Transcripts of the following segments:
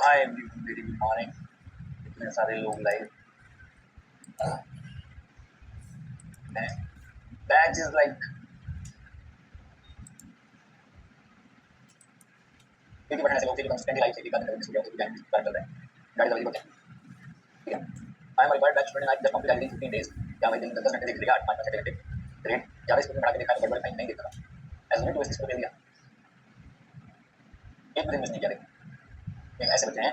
Hi very good morning. इतने सारे लोग लाइव हैं। बैच इज लाइक क्योंकि बढ़ने से लोग कंसिस्टेंटली लाइव से दिखा देते हैं सुबह से टाइम कर रहे हैं गाड़ी जल्दी होते हैं। ठीक है, I am required batch student like just complete I 15 days. क्या मैं दिन 10 घंटे देख लिया 8 घंटे ग्रेड ज्यादा स्कूल में बढ़ा के देखा तो बड़बड़ टाइम नहीं देता एज यूनिट टू इस को दे दिया एक दिन मिस नहीं किया। देखो ऐसे बच्चे हैं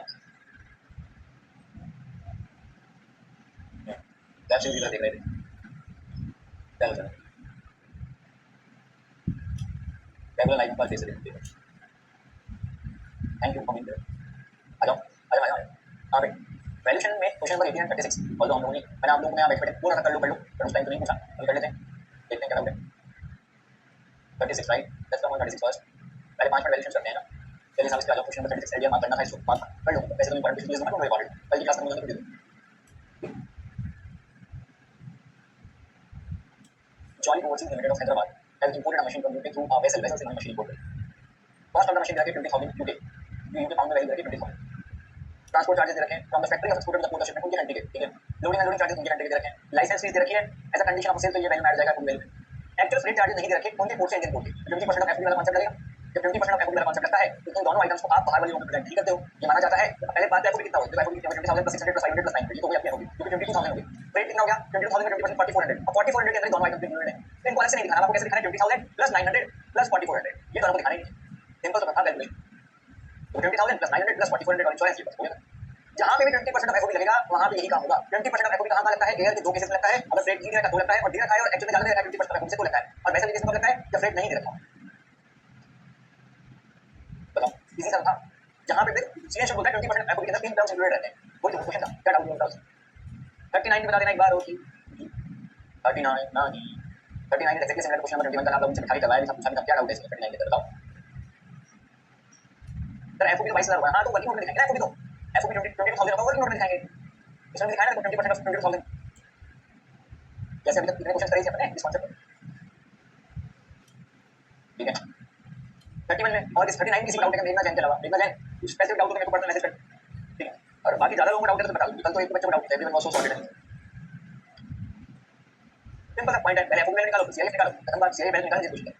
बैच से देख रहे थे। चलो चलो रेगुलर लाइव पर देख रहे थे। Thank you for being there. आ जाओ आ जाओ आ जाओ। हाँ भाई वैल्यूएशन में क्वेश्चन नंबर 18 36 ऑल्दो हम लोगों ने मैंने आप लोगों को यहाँ बैठ बैठे पूरा कर लो पर उस टाइम तो नहीं पूछा अभी कर लेते हैं देखते हैं क्या होगा। 36 right let's come on 36 first. पहले 5 मिनट वैल्यूएशन करते हैं ना। चलिए साहब इसके आगे क्वेश्चन नंबर 36 आइडिया मार्क करना था इसको मार्क कर लो वैसे तो इंपॉर्टेंट चीज दूंगा तो इंपॉर्टेंट कल की क्लास में मुझे दे दो। Jolly Overseas Limited of Hyderabad has imported a machine from UK through a vessel से machine imported. Cost of the machine रखे 20000 यूके यूके पाउंड में वैल्यू रखे 20000। ट्रांसपोर्ट चार्जेस दे रखे हैं from the factory of exporter to the port of shipment उनके घंटे के। ठीक है, लोडिंग अनलोडिंग चार्जेस उनके घंटे के दे रखे हैं। लाइसेंस फीस दे रखी है as a condition of sale तो ये वैल्यू ऐड जाएगा full value. Actual freight charges नहीं दे रखे उनके पोर्ट से इंडियन पोर्ट के 20% ऑफ एफडी वाला कॉन्सेप्ट लगेगा। जब 20% ऑफ एफडी वाला कॉन्सेप्ट लगता है तो इन दोनों आइटम्स को आप बाहर वाली लोगों को प्रेजेंट नहीं करते हो। ये माना जाता है पहले बात एफडी कितना हो तो एफडी 20000 प्लस 600 प्लस 500 प्लस 900 ये तो कोई अपनी होगी क्योंकि 22000 होगी। फ्रेट कितना हो गया 22000 में 20% 4400 और 4400 के अंदर दोनों आइटम इंक्लूडेड है। तो इनको ऐसे नहीं दिखाना आपको कैसे दिखाना है 20000 प्लस 900 प्लस 4400 ये दोनों को दिखाना ही नहीं। सिंपल सा बता वैल्यू तो 20000 प्लस 900 प्लस 4400 और इंश्योरेंस के पास होगा। जहां पे भी 20% ऑफ एफओबी लगेगा वहां पे यही काम होगा। 20% ऑफ एफओबी कहां लगता है एयर के दो केसेस में लगता है अगर फ्रेट नहीं रखा तो लगता है और दिया रखा है और एक्चुअली में ज्यादा 20% ऑफ एफओबी से तो लगता है और वैसे भी केस में लगता है जब फ्रेट नहीं दे रखा। बताओ इसी तरह था जहां पे फिर सीएन शब्द होता है 20% एफओबी के अंदर तीन टर्म्स इंक्लूडेड रहते हैं। वो जो क्वेश्चन था क्या डाउट होगा 39 बता देना एक बार होगी 39 ना जी 39 एक्जेक्टली सिमिलर क्वेश्चन नंबर 21 का आप लोगों से दिखाई करवाया था पूछा था क्या डाउट है इसमें 39 के बताओ सर एफओबी तो 22000 हुआ। हां तो वर्किंग नोट में दिखाएंगे एफओबी तो एफओबी 20000 होगा वर्किंग नोट में दिखाएंगे इसमें दिखाया ना 20% ऑफ 20000 जैसे अभी तक कितने क्वेश्चन करे थे अपने इस कॉन्सेप्ट में। ठीक है 31 में और इस 39 किसी को डाउट है मेघना जैन के अलावा मेघना जैन कुछ स्पेसिफिक डाउट हो तो मेरे को पर्सनल मैसेज कर। ठीक है और बाकी ज्यादा लोगों को डाउट है तो बता दो कल तो एक बच्चे को डाउट है everyone was so sorted. Simple सा पॉइंट है पहले एफओबी निकालो सीआईएफ निकालो खत्म बात। सीआईएफ वैल्यू निकालने की कोशिश करें।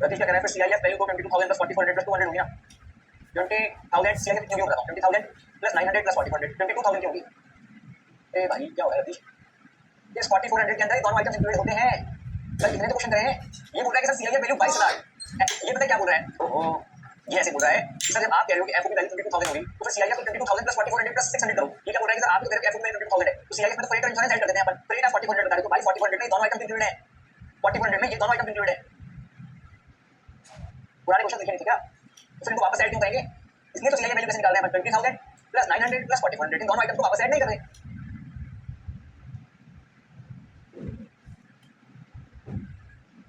रतीश क्या कह रहा है फिर सीआईएफ वैल्यू को 22000 प्लस 4400 प्लस 200 हो गया 20000 सीआईएफ कितनी होगी बताओ 20000 प्लस 900 प्लस 4400 22000 की होगी। ए भाई क्या हो गया रतीश इस 4400 के अंदर दोनों आइटम्स इंक्लूडेड होते हैं। कल कितने तो क्वेश्चन रहे हैं ये बोल रहा है कि सर सीआईएफ वैल्यू 22000 ये पता क्या बोल रहा है ओहो ये ऐसे बोल रहा है कि सर जब आप कह रहे हो कि एफओ की वैल्यू 22000 होगी तो फिर सीआईएफ को 22000 प्लस 4400 प्लस 600 करो। ये क्या बोल रहा है कि सर आप तो कह रहे हो एफओ में 22000 है तो सीआईएफ में तो फ्रेट और इंश्योरेंस ऐड कर देते हैं अपन फ्रेट है 4400 बता रहे तो भाई 4400 में दोनों आइटम इंक्लूडेड है 4400 में ये दोनों आइटम इंक्लूडेड है। पुराने क्वेश्चन देखे नहीं थे क्या तो फिर इनको वापस ऐड क्यों करेंगे इसलिए तो सीआईएफ वैल्यू कैसे निकाल रहे हैं अपन 20000 प्लस 900 प्लस 4400 इन दोनों आइटम को वापस ऐड नहीं कर रहे।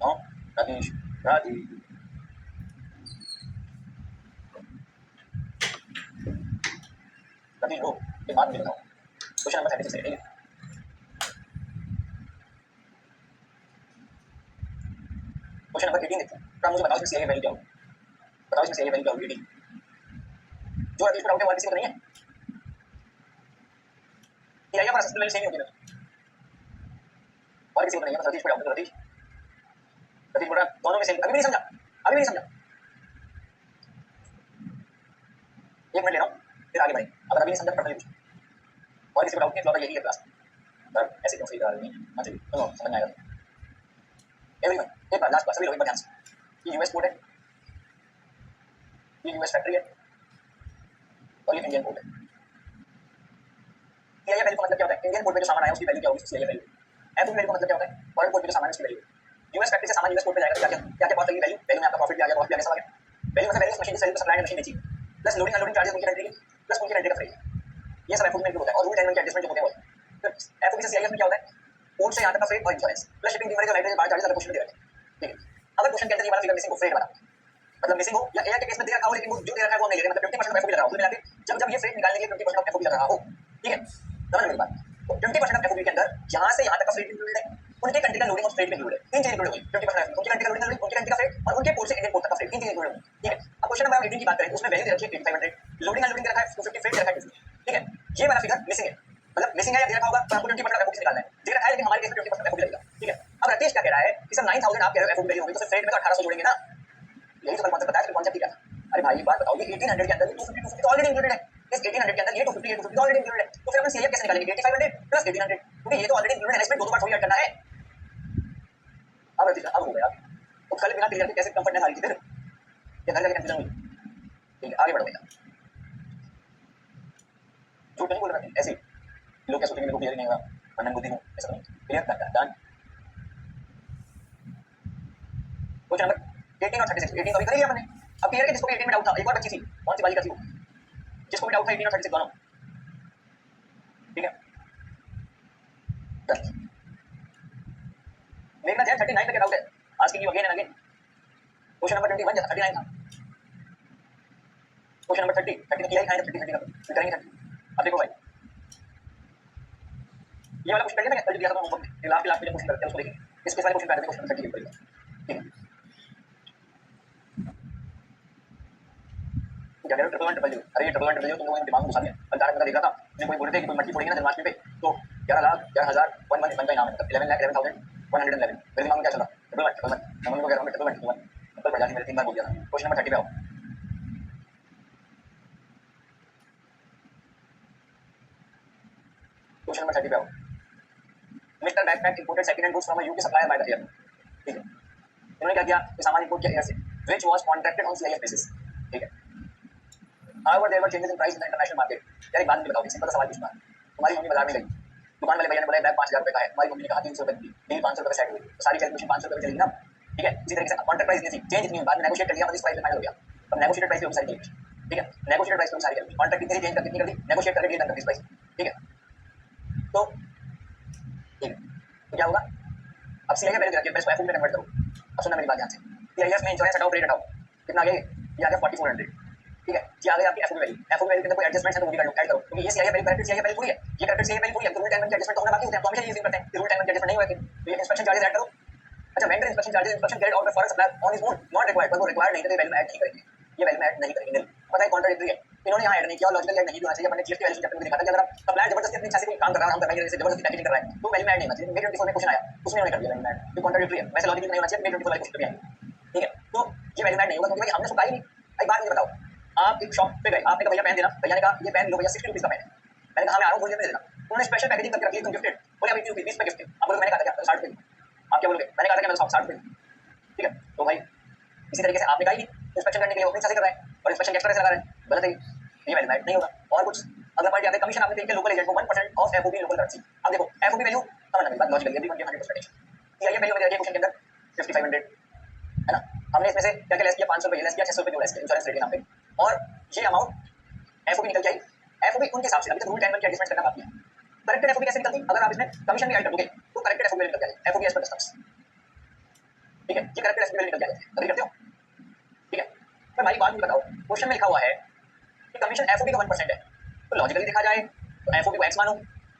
नो रतीश राजीव रतीश रो एक बात मुझे बताओ क्वेश्चन नंबर 36 है क्वेश्चन नंबर 18 देखो तो मुझे बताओ इसमें सीआईएफ वैल्यू क्या होगी बताओ इसमें सीआईएफ वैल्यू क्या होगी 18 जो रतीश को डाउट है वो किसी को नहीं है सीआईएफ और असिस्टेंट वैल्यू सेम ही होगी ना और किसी को नहीं है बस रतीश को डाउट है रतीश बोल रहा दोनों में सेम अभी भी नहीं समझा अभी भी नहीं समझा एक मिनट ले रहा हूँ फिर आगे बढ़ेंगे अगर अभी नहीं समझा पर्सनली पूछो और किसी को डाउट नहीं है यही है क्लास सर ऐसे क्यों फ्री करा रही है हाँ चलिए चलो समझ में आएगा एवरीवन एक बार लास्ट बार सभी लोग एक बार ध्यान से ये यूएस पोर्ट है ये यूएस फैक्ट्री है और ये इंडियन पोर्ट है। सीआईएफ वैल्यू का मतलब क्या होता है इंडियन पोर्ट में जो सामान आया उसकी वैल्यू क्या होगी सीआईएफ वैल्यू। एफओबी वैल्यू का मतलब क्या होता है फॉरेन पोर्ट में जो सामान है उसकी वैल्यू। यूएस फैक्ट्री से सामान यूएस पोर्ट में जाएगा क्या क्या बात लगी वैल्यू वैल्यू में आपका प्रॉफिट भी आ गया लॉस भी आ गया सब आ गया। वैल्यू मतलब value machine sale supply machine बेची प्लस लोडिंग अनलोडिंग चार्जेस उनकी रेंट की प्लस उनकी रेंट का फ्रेट ये सब एफओबी में होता है और रूल एंड एडजस्टमेंट जो होते हैं वो एफओबी से सीआईएफ में क्या होता है पोर्ट से यहाँ तक का फ्रेट और इंश्योरेंस प्लस शिपिंग डिलीवरी का लाइट बाहर चार्जेस अलग क्वेश्चन दे रहे हैं। ठीक है अगर क्वेश्चन के अंदर ये वाला फिगर मिसिंग हो फ्रेट वाला मतलब मिसिंग हो या एयर के केस में दे रखा हो लेकिन वो जो दे रखा है वो नहीं ले रहे मतलब 20% ऑफ एफओबी लग रहा हो मिला के जब ये फ्रेट निकालने के लिए 20% ऑफ एफओबी लग रहा हो। ठीक है समझ मेरी बात तो 20% ऑफ एफओबी के अंदर यहाँ से यहाँ तक का फ्रेट इंक्लूडेड है उनके कंट्री का लोडिंग और फ्रेट में इंक्लूड है, तीन चीजें इंक्लूड हुई, 50% उनके कंट्री का लोडिंग, उनके कंट्री का फ्रेट और उनके पोर्ट से इंडियन पोर्ट तक का फ्रेट, तीन चीजें इंक्लूड हुई, ठीक है। अब क्वेश्चन नंबर 18 की बात करें तो उसमें वैल्यू दे रखी है 8500, लोडिंग अनलोडिंग दे रखा है 250, फ्रेट दे रखा है 250, ठीक है। ये वाला फिगर मिसिंग है, मतलब मिसिंग है या दे रखा होगा तो आपको 20% एफओबी से निकालना है, दे रखा है लेकिन हमारे केस में 20% एफओबी लगेगा, ठीक है। अब राकेश क्या कह रहा है कि सर 9000 आप कह रहे हो एफओबी वैल्यू होगी तो फिर फ्रेट में तो 1800 जोड़ेंगे ना, यही तो कॉन्सेप्ट बताया, कॉन्सेप्ट क्या था। अरे भाई एक बात बताओ, ये 1800 के अंदर 250 तो ऑलरेडी इंक्लूडेड है, इस 1800 के अंदर ये 250 ये 250 ऑलरेडी इंक्लूडेड है, तो फिर हम सीआईएफ कैसे निकालेंगे 8500 प्लस 1800, क्योंकि ये तो ऑलरेडी इंक्लूडेड है, इसमें दो दो बार थोड़ी ऐड करना है। अब रतीश अब हो गया, तो कल बिना क्लियर के कैसे कंफर्ट ने सारी चीजें, ये घर जाके कंफ्यूजन हुई, ठीक है। आगे बढ़ो भैया, झूठ नहीं बोल रहा है ऐसे लोग क्या सोचेंगे मेरे को क्लियर नहीं होगा, मन बुद्धि हूं ऐसा नहीं, क्लियर करता डन। क्वेश्चन नंबर 18 और 36, 18 अभी कर लिया हमने। अब क्लियर है जिसको भी 18 में डाउट था, एक और बच्ची थी कौन सी बालिका थी वो, जिसको भी डाउट था 18 और 36 दोनों, ठीक है। देखना चाहिए 39 तक डाउट है, asking you again and again. Question number 21 था, 39 था। क्वेश्चन नंबर 30 30 किया ही खाएंगे, 30 30 का फिर करेंगे 30। अब देखो भाई ये वाला क्वेश्चन करिए ना, कल दिया था होमवर्क में, लास्ट में क्वेश्चन करते हैं उसको देखेंगे, इसके वाले क्वेश्चन कर देंगे, क्वेश्चन 30 के ऊपर, ठीक है। क्या कह रहे हो ट्रिपल वन डब्ल्यू, अरे ये ट्रिपल वन डब्ल्यू तुम लोगों ने दिमाग में घुसा दिया। कल तारक मेहता देख रहा था, मुझे कोई बोल रहे थे कि कोई मटकी फोड़ेंगे ना जन्माष्टमी पे तो 11,00,000 11,000 वन का इनाम है, मतलब 11,11,111। मेरे दिमाग में क्या चला ट्रिपल वन ट्रिपल वन, मैं मम्मी को कह रहा हूँ ट्रिपल वन ट्रिपल वन, कल पड़ जाती मेरे 3 बार बोल दिया था। क्वेश्चन नंबर 30 पे आओ, क्वेश्चन नंबर 30 पे आओ। Mister backpack imported second hand goods from a UK supplier by the year, ठीक है। इन्होंने क्या किया, सामान इंपोर्ट किया एयर से, which was contracted on CIF basis, ठीक है। However, there were changes in price in the international market. यार एक बात मुझे बताओ, सिंपल सा सवाल पूछना है। तुम्हारी मम्मी बाजार में गई, दुकान वाले भैया ने बोला बैग 5,000 रुपए का है, तुम्हारी मम्मी ने कहा 300 रुपए दी, डील 500 रुपए सेट हुई, तो सारी कैलकुलेशन 500 रुपए चलेगी ना, ठीक है। इसी तरीके से कॉन्ट्रैक्ट प्राइस नहीं थी, चेंज नहीं हुई, बाद में नेगोशिएट कर लिया, इस प्राइस पे फाइनल हो गया। अब नेगोशिएटेड प्राइस पे होगी सारी कैलकुलेशन, ठीक है। नेगोशिएटेड प्राइस पे होगी सारी कैलकुलेशन, कॉन्ट्रैक्ट कितनी चेंज कर कितनी कर दी, नेगोशिएट करके डील कर दी इस प्राइस, ठीक है। तो ठीक है, तो क्या होगा, अब सीआईएफ वैल्यू रखिए, पहले एफओबी में कन्वर्ट करो। अब सुनना मेरी बात ध्यान से, सीआईएफ में इंश्योरेंस हटाओ, रेट हटाओ, कितना आ गया, ये आ गया 4400, ठीक है। ये आ गया आपकी एफओबी वैल्यू, एफओबी वैल्यू के अंदर कोई एडजस्टमेंट है तो वो भी कर लो, ऐड करो, क्योंकि ये CIF value corrected CIF value पूरी है, ये करेक्टेड सीआईएफ वैल्यू पूरी है, तो रूल टाइम में एडजस्टमेंट होना बाकी होते हैं, तो हमेशा ये यूज करते हैं, रूल टाइम में एडजस्टमेंट नहीं हुआ कि तो ये इंस्पेक्शन चार्जेस ऐड करो। अच्छा vendor inspection charges, inspection carried out by foreign supplier on his own, not required, पर वो रिक्वायर्ड नहीं है तो वैल्यू में ऐड नहीं करेंगे, ये वैल्यू में ऐड नहीं करेंगे, पता है कॉन्ट्राडिक्टरी है, इन्होंने यहाँ ऐड नहीं किया, लॉजिकल ऐड नहीं होना चाहिए। मैंने जीएसटी वैल्यू चैप्टर में दिखा था कि अगर आप सप्लायर जबरदस्ती अपनी इच्छा से कोई काम कर रहा है, हम करवाएंगे जैसे जबरदस्ती पैकेजिंग कर रहा है, तो वैल्यू में ऐड नहीं होना चाहिए। मेरे 24 में क्वेश्चन आया उसमें उन्होंने कर दिया वैल्यू में ऐड, तो कॉन्ट्राडिक्टरी है, वैसे लॉजिकल नहीं होना चाहिए, मेरे 24 वाले क्वेश्चन पे आएंगे, ठीक है। तो ये वैल्यू में ऐड नहीं होगा क्योंकि भाई हमने उसको कहा ही नहीं। एक बात मुझे बताओ, आप एक शॉप पे गए, आपने कहा भैया पेन देना, भैया ने कहा ये पेन लो भैया 60 रुपीज का पेन है, मैंने कहा मैं आ रहा हूँ थोड़ी देर में देना, उन्होंने स्पेशल पैकेजिंग करके रखी है, तुम गिफ्टेड बोले अभी 20 पे गिफ्ट, अब बोलो मैंने कहा था क्या 60 रुपए, आप क्या बोलोगे, मैंने कहा था कि मैंने 60 रुपए, ठीक है। तो भाई इसी तरीके से आपने कहा ही इंस्पेक्शन करने के लिए वो अपनी इच्छा से कर रहा है और इंस्पेक्शन एक्स्ट्रा से लगा रहा है, गलत है ये वैल्यू ऐड नहीं होगा। और कुछ अगर पॉइंट याद है, कमीशन आपने देख के लोकल एजेंट को 1% ऑफ एफओबी लोकल करेंसी। अब देखो एफओबी वैल्यू समझना मेरी बात लॉजिकल, ये भी 100% सीआईएफ वैल्यू में क्वेश्चन के अंदर 5500 है ना, हमने इसमें से क्या क्या लेस किया, 500 रुपए लेस किया, 600 रुपए लेस किया इंश्योरेंस रेट के नाम पे, और ये अमाउंट एफओबी निकल के आई। एफओबी उनके हिसाब से अभी तक रूल 10 में एडजस्टमेंट करना बाकी है। करेक्टेड एफओबी कैसे निकलती, अगर आप इसमें कमीशन भी ऐड कर दोगे तो करेक्टेड एफओबी निकल जाएगा, एफओबी एज पर कस्टम्स, ठीक है। ये करेक्टेड एफओबी निकल जाएगा, अभी करते हो, ठीक है। मैं भाई बात नहीं बताओ, क्वेश्चन में लिखा हुआ है कि कमीशन एफओबी का 1% है, तो लॉजिकली देखा जाए तो एफओबी को एक्स मानो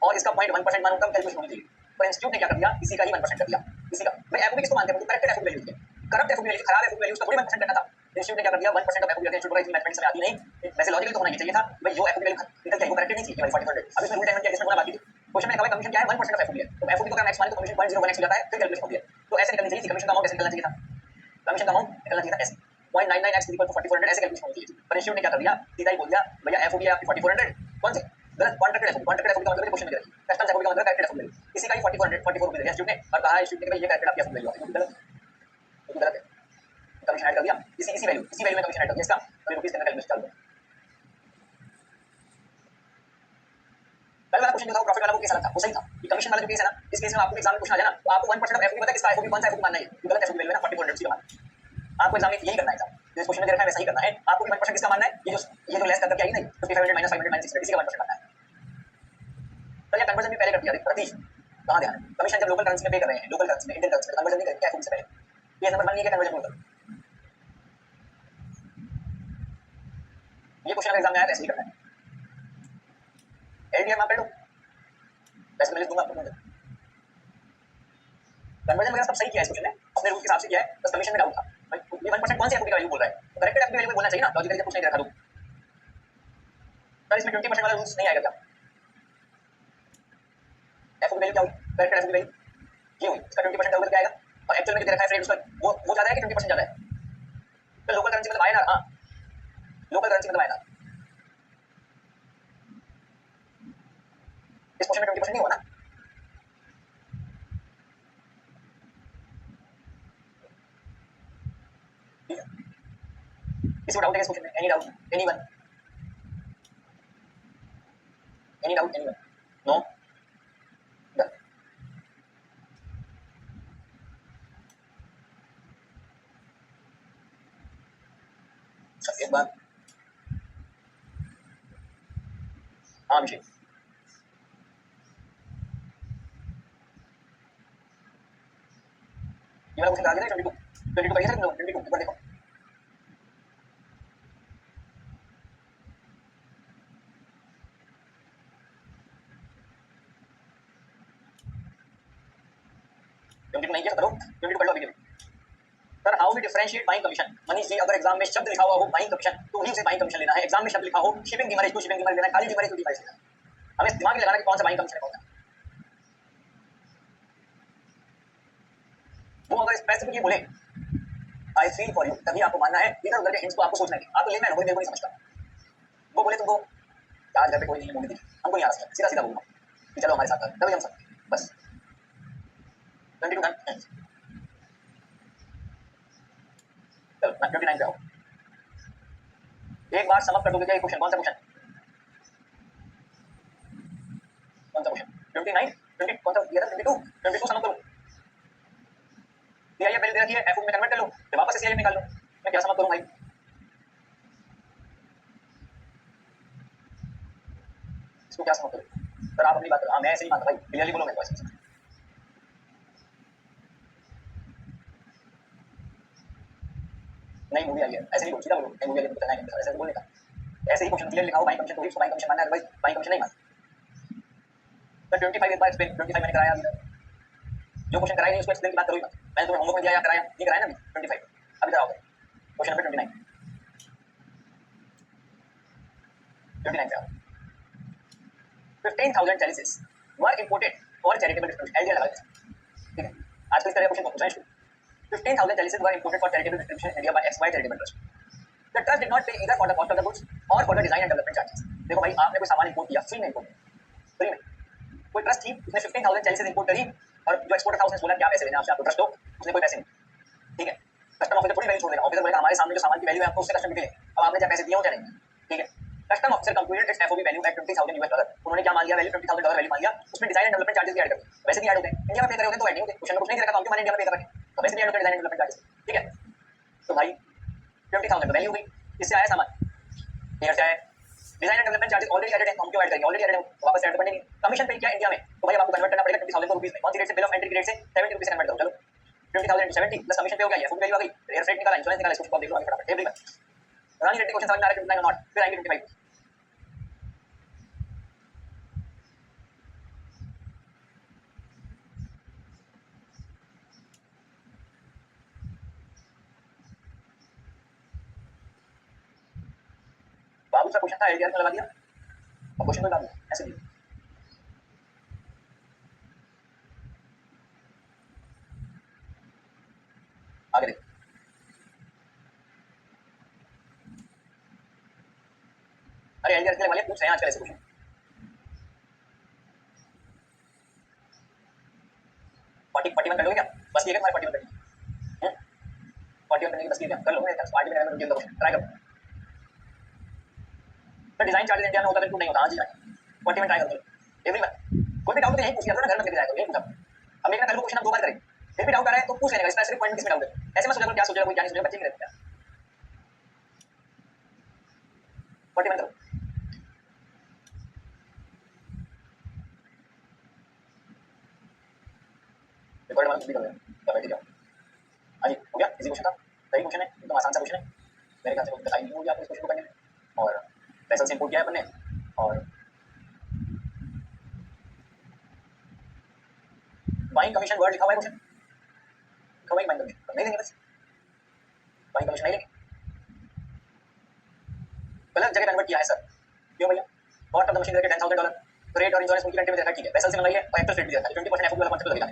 और इसका 0.1% मानो, तब कैलकुलेशन होनी चाहिए। पर इंस्टीट्यूट ने क्या कर दिया, इसी का ही 1% कर दिया, इसी का। भाई एफओबी किसको मानते हैं, तो करेक्टेड एफओबी वैल्यू है, करप्ट एफओबी वैल्यू, खराब एफओबी वैल्यू, उसका थोड़ी 1% करना था। इंस्टीट्यूट ने क्या कर दिया, 1% ऑफ एफओबी इंस्टीट्यूट का इतनी मैथमेटिक्स में आती नहीं, वैसे लॉजिकली तो होना ही चाहिए था भाई, जो एफओबी वैल्यू निकल के आई वो करेक्टेड नहीं थी, ये 4400, अब इसमें रूल टाइम में एडजस्टमेंट होना बाकी थी। क्वेश्चन में लिखा है कमीशन क्या है, 1% ऑफ एफओबी है, तो एफओबी को अगर मैक्स माने तो कमीशन 0.01x हो जाता है, फिर कैलकुलेशन होती है, तो ऐसे निकलनी चाहिए, कमीशन का अमाउंट ऐसे निकलना चाहिए था, कमीशन का अमाउंट निकलना चाहिए था ऐसे 0.99x इक्वल टू 4400, ऐसे कैलकुलेशन होती है। पर इंस्टीट्यूट ने क्या कर दिया, सीधा ही बोल दिया भैया एफओबी है आपकी 4400, कौन सी गलत, कॉन्ट्रैक्टेड एफओबी, कॉन्ट्रैक्टेड एफओबी का मतलब क्वेश्चन में रखी, कस्टम्स एफओबी का मतलब करेक्टेड एफओबी, इसी का ही 4400 44 रुपए दिया इंस्टीट्यूट ने, और कहा इंस्टीट्यूट ने भाई ये करेक्टेड आपकी एफओबी वैल्यू है, गलत गलत है, कमीशन ऐड कर दिया, इसी वैल्यू में कमीशन ऐड कर दिया इसका, तो रुपीस के अंदर कैलकुलेशन चल रहा है। कल वाला क्वेश्चन जो था प्रॉफिट वाला वो कैसा लगा, वो सही था, ये कमीशन वाला जो केस है ना, इस केस में आपको एग्जाम में क्वेश्चन आ जाए ना, तो आपको 1% ऑफ एफओबी पता है किसका एफओबी, कौन सा एफओबी मानना है, ये गलत एफओबी वैल्यू है ना 4400 का मानना, आपको एग्जाम में यही करना है एग्जाम, जिस क्वेश्चन में दे रखा है वैसा ही करना है, आपको 1% किसका मानना है, ये जो लेस करके आई नहीं 5500 माइनस 500 माइनस 600 इसी का 1% मानना है। तो ये कन्वर्जन भी पहले कर दिया प्रतीश, कहां ध्यान है, कमीशन जब लोकल करेंसी में पे कर रहे हैं, लोकल करेंसी में इंडियन करेंसी में कन्वर्जन नहीं करेंगे एफओबी से पहले, ये नंबर मान लिया क्या कन्वर्जन होगा, ये क्वेश्चन अगर एग्जाम में आया तो ऐसे ही करना है, एलडीएम आप कर लो, पैसे मिले दूंगा आपको, कन्वर्जन वगैरह सब सही किया है इस क्वेश्चन ने, अपने रूल के हिसाब से किया है, बस कमीशन में डाउट था भाई ये 1% कौन सी एफओबी का वैल्यू बोल रहा है, तो करेक्टेड एफओबी वैल्यू बोलना चाहिए ना, लॉजिकली जब कुछ नहीं दे रखा तो सर इसमें 20% वाला रूल्स नहीं आएगा क्या, एफओबी वैल्यू क्या हुई, करेक्टेड एफओबी वैल्यू ये हुई, इसका 20% डाउट क्या आएगा, और एक्चुअल में कितना रखा है फ्रेड उसका वो ज्यादा है कि 20% ज्यादा है, तो लोकल करेंसी मतलब आया ना, हाँ लोकल करेंसी मतलब आया ना, इस क्वेश्चन में 20% नहीं हुआ ना, किसी को डाउट है इस क्वेश्चन में, any doubt, any doubt, no, done, एक बार, हाँ अभिषेक, ये वाला क्वेश्चन करा दिया 22 करिए सर, 22 ऊपर देखो, नहीं किया करो, 22 कर लो अभी, sir how we differentiate buying commission, Manish ji अगर एग्जाम में शब्द लिखा हुआ हो बाइंग कमीशन तो उन्हीं से बाइंग कमीशन लेना है, एग्जाम में शब्द लिखा हो शिपिंग डिमरेज टू शिपिंग डिमरेज लेना है, खाली डिमरेज टू डिमरेज लेना है, हमें दिमाग में लगाना कि कौन सा बाइंग कमीशन है कौन सा, वो अगर स्पेसिफिकली बोले आई फील फॉर यू तभी आपको मानना है, इधर उधर के हिंट्स को आपको सोचना है, आप तो लेमैन हो, मेरे को नहीं समझता, वो बोले तुमको आज घर पे कोई नहीं है मूवी देखी, हमको नहीं आ सकता, सीधा सीधा बोलूंगा कि चलो हमारे साथ तभी हम सब बस 22 डन, चलो 29 पे आओ, एक बार समझ कर दोगे क्या, क्वेश्चन कौन सा क्वेश्चन, कौन सा क्वेश्चन 29 20 कौन सा दिया था, 22 समझ करो, सीआईएफ वैल्यू दे रखी है, एफओ में कन्वर्ट कर लो, फिर वापस से सीआईएफ निकाल लो, मैं क्या समझ करूं भाई, इसको क्या समझ करूं, सर आप अपनी बात करो, हाँ मैं ऐसे ही मानता भाई, क्लियरली बोलो मेरे को ऐसे, नहीं मूवी आई है ऐसे नहीं बोल, सीधा बोलो नहीं मूवी आई है तो बताना है, ऐसे बोलने का, ऐसे ही क्वेश्चन क्लियर लिखा हो बाइंग कमीशन तो ही उसको बाइंग कमीशन मानना है, अदरवाइज बाइंग कमीशन नहीं मानना, सर 25 एक बार एक्सप्लेन, 25 मैंने कराया अभी, जो क्वेश्चन कराया नहीं उसको एक्सप्लेन की बात करो ही मत, मैंने तुम्हें होमवर्क में दिया या कराया नहीं, कराया ना अभी 25 अभी कराओगे, क्वेश्चन नंबर 29 पे आओ, 15,000 chalices were imported for charitable distribution, LGR लगा देते, ठीक है, आजकल इस तरह का क्वेश्चन बहुत पूछा है, 15,000 chalices were imported for charitable distribution in India by XY charitable trust, the trust did not pay either for the cost of the goods or for the design and development charges, देखो भाई आपने कोई सामान import किया free में, import free में, कोई trust थी उसने 15,000 chalices इंपोर्ट करी और जो एक्सपोर्टर था उसने बोला क्या पैसे देना आपसे, आपको ट्रस्ट दो, उसने कोई पैसे नहीं, ठीक है, कस्टम ऑफिसर थोड़ी वैल्यू छोड़ देगा, ऑफिसर बोलेगा हमारे सामने जो सामान की वैल्यू है आपको उससे कस्टम ड्यूटी, अब आपने क्या पैसे दिए हो या नहीं, ठीक है, custom officer computed its FOB value at $20,000, उन्होंने क्या मान लिया वैल्यू $20,000 वैल्यू मान लिया, उसमें डिजाइन एंड डेवलपमेंट चार्जेस भी ऐड कर दिए, वैसे भी ऐड होते हैं, इंडिया में पे करे होते तो ऐड नहीं होते, क्वेश्चन में कुछ नहीं दे रखा तो हम क्यों माने इंडिया में पे कर रखे, तो वैसे भी ऐड होते हैं डिजाइन एंड डेवलपमेंट चार्जेस, ठीक है, तो भाई 20,000 वैल्यू हुई, इससे आया सामान, हियर से आया design and development charges already added है, हम क्यों ऐड करेंगे, ऑलरेडी एडेड है, वापस ऐड करने नहीं, कमीशन पे किया इंडिया में, तो भाई आपको कन्वर्ट करना पड़ेगा 20,000 को रुपीस में, कौन सी रेट से, बिल ऑफ एंट्री की रेट से 70 रुपीस से कन्वर्ट करो, चलो 20,000 into 70 प्लस कमीशन पे हो गया, ये फुल वैल्यू आ गई, एयर फ्रेट निकाला, इंश्योरेंस निकाला, इसको देख लो आगे फटाफट टेबल में, रानी रेड्डी क्वेश्चन समझ में आ रहा है 29 और नॉट, फिर आएंगे 25, बाबू सा क्वेश्चन था एलडीआर में लगा दिया, अब क्वेश्चन में लगा दिया ऐसे नहीं, आगे देखो, अरे एलडीआर के वाले पूछ रहे हैं आजकल ऐसे क्वेश्चन, 41 कर लोगे क्या, बस ये तुम्हारे 41 करनी, 41 करने की बस ये क्या कर लो, पार्टी में क्वेश्चन ट्राई करो, तो डिजाइन चार्जेस इंडिया में होता है नहीं होता, हाँ जी 40 में ट्राई करो, एवरीवन कोई भी डाउट तो यही पूछ लिया करो ना, घर में लेके जाएगा यही पूछा, अब मेरा कल को क्वेश्चन हम 2 बार करें, फिर भी डाउट आ रहा है तो पूछ लेने का, इसका सिर्फ पॉइंट किसमें डाउट है, ऐसे मत सोचो क्या सोचेगा कोई क्या नहीं सोचेगा, बच्चे की रहती है, 41 करो, रिकॉर्ड वाला भी कर क्या बैठ जाओ, हाँ जी हो गया, इजी क्वेश्चन था, सही क्वेश्चन है, एकदम आसान सा क्वेश्चन है, मेरे ख्याल से कोई बताई नहीं होगी आपको इस क्वेश्चन को करने में, और पैसा से इंपोर्ट किया है अपन ने, और बाइंग कमीशन वर्ड लिखा हुआ है क्वेश्चन, तो वही बाइंग कमीशन नहीं देंगे, बस बाइंग कमीशन नहीं लेंगे। गलत जगह कन्वर्ट किया है सर, क्यों भैया? कॉस्ट ऑफ द मशीन करके $10,000, रेट और इंश्योरेंस उनकी रेंट में देखा, ठीक है, वैसल से मंगाई है और एक्चुअल रेट भी देखा है, 20% एफओपी वाला कॉन्सेप्ट लगेगा।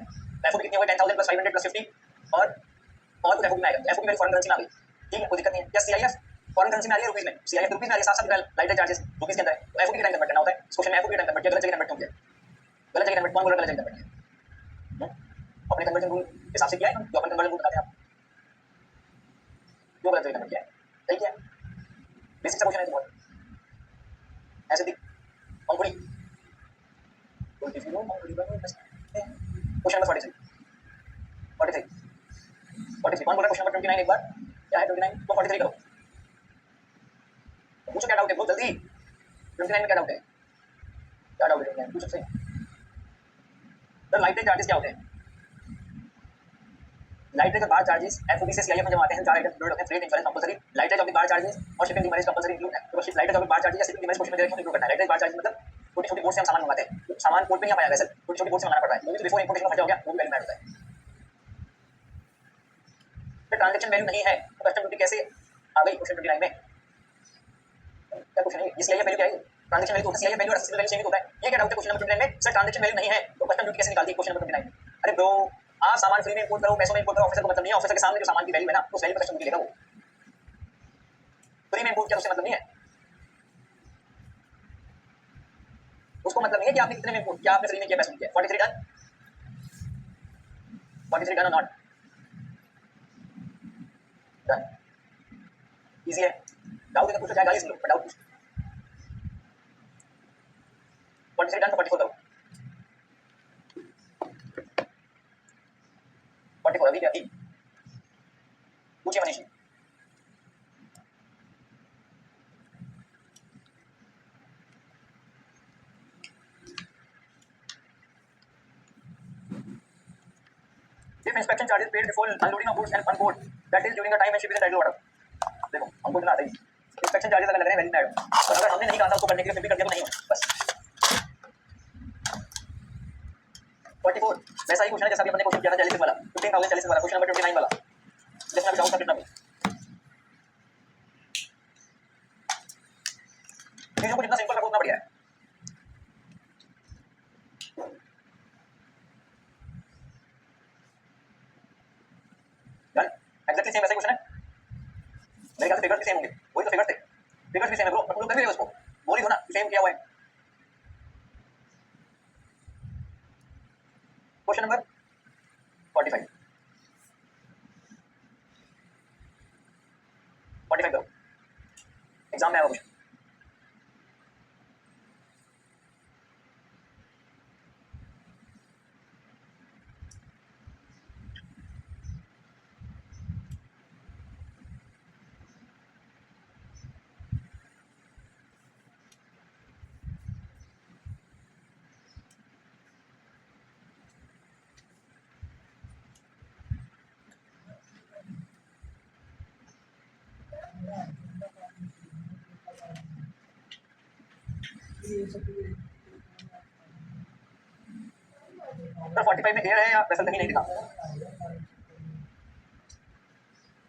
एफओपी कितनी हो गई? 10,000 + 500 + 50 और कुछ एफओपी में आएगा। एफओपी मेरी फॉरेन करेंसी में आ गई, ठीक है, कोई दिक्कत नहीं है। या सीआईएफ फॉरेन करेंसी में आ रही है, रुपीस में, सीआईएफ रुपीस में आ रही है, साथ साथ लाइट चार्जेस रुपीस के अंदर है, तो एफओपी की टाइम कन्वर्ट करना होता है। इस क्वेश्चन में एफओपी की टाइम कन्वर्ट किया, गलत जगह कन्वर्ट क्यों किया? गलत जगह कन्वर्ट कौन बोल रहा है? गलत जगह कन्वर्ट किया अपने कन्वर्जन रूल के हिसाब से किया है, जो अपन कन्वर्जन रूल बताते हैं आप, जो गलत जगह कन्वर्ट किया है, सही किया बेसिक सा क्वेश्चन है। तो बहुत ऐसे दिख अंकुड़ी क्वेश्चन नंबर 43 कौन बोल रहा है? क्वेश्चन नंबर 29 एक बार क्या है? 29 तो 43 करो, पूछो क्या डाउट है, बहुत जल्दी। 29 में क्या डाउट है? क्या डाउट है? पूछो सही सर। लाइट रेट चार्जेस क्या होते हैं? लाइट रेट बार चार्जेस एफओबी से सीआईएफ में जमा आते हैं, चार आइटम इंक्लूड होते हैं, freight, insurance, compulsory. Light rate of the bar charges और शिपिंग डिमरेज कंपलसरी इंक्लूड है। तो light rate of the bar charges या शिपिंग डिमरेज क्वेश्चन में देखो इंक्लूड करना है। लाइट रेट बार चार्जेस मतलब छोटी छोटी बोर्ड से हम सामान मंगाते हैं, सामान पोर्ट पे नहीं आ पाएगा सर, छोटी छोटी बोर्ड से मंगाना पड़ता है, वो भी तो बिफोर इंपोर्टेशन का खर्चा हो गया, वो भी वैल्यू ऐड होता है। तो ट्रांजैक्शन वैल्यू नहीं है तो कस्टम ड्यूटी कैसे आ गई क्वेश्चन 29 में? क्या क्वेश्चन है ये? सीआईएफ वैल्यू क्या है? ट्रांजैक्शन वैल्यू तो सीआईएफ वैल्यू और असेसिबल वैल्यू सेम होता है। ये क्या डाउट है क्वेश्चन नंबर 29 में? सर ट्रांजैक्शन वैल्यू नहीं है तो कस्टम ड्यूटी कैसे निकालती है क्वेश्चन नंबर 29 में? अरे ब्रो, आप सामान फ्री में इंपोर्ट करो, पैसों में इंपोर्ट करो, ऑफिसर को मतलब नहीं है, ऑफिसर के सामने जो सामान की वैल्यू है ना, उस वैल्यू पर कस्टम ड्यूटी लेगा। वो फ्री में इंपोर्ट किया उससे मतलब नहीं है, उसको मतलब नहीं है कि आपने कितने में इंपोर्ट किया, आपने फ्री में किया, पैसों में किया। 43 डन, 43 डन और नॉट डन? इजी है। डाउट है तो पूछो, चाहे गाली सुन लो, डाउट पूछो। 43 डन तो 44 करो। 44 अभी क्या थी? पूछिए Manish. If inspection charges paid before unloading of goods and on board, that is during the time when ship is in idle order. देखो हमको इतना आता ही इंस्पेक्शन चार्जेस अगर लग रहे हैं वैल्यू में ऐड हो, और अगर हमने नहीं कहा था उसको करने के लिए फिर भी कर दिया तो नहीं हो, बस। 44 वैसा ही क्वेश्चन है जैसा अभी हमने क्वेश्चन किया था 40 वाला, 15,040 वाला, क्वेश्चन नंबर 29 वाला, जिसमें अभी डाउट था कितना भी चीजों को जितना सिंपल रखो उतना बढ़िया है। डन, एग्जैक्टली सेम ऐसा क्वेश्चन है, मेरे ख्याल से फिगर्स भी सेम होंगे, वही तो फिगर्स थे, फिगर्स भी सेम है ब्रो, तुम लोग कर भी रहे हो उसको, बोल ही दो ना सेम किया हुआ है। क्वेश्चन नंबर 45 करो, एग्जाम में आया क्वेश्चन। सर 45 में एयर है या वैसा कहीं नहीं लिखा?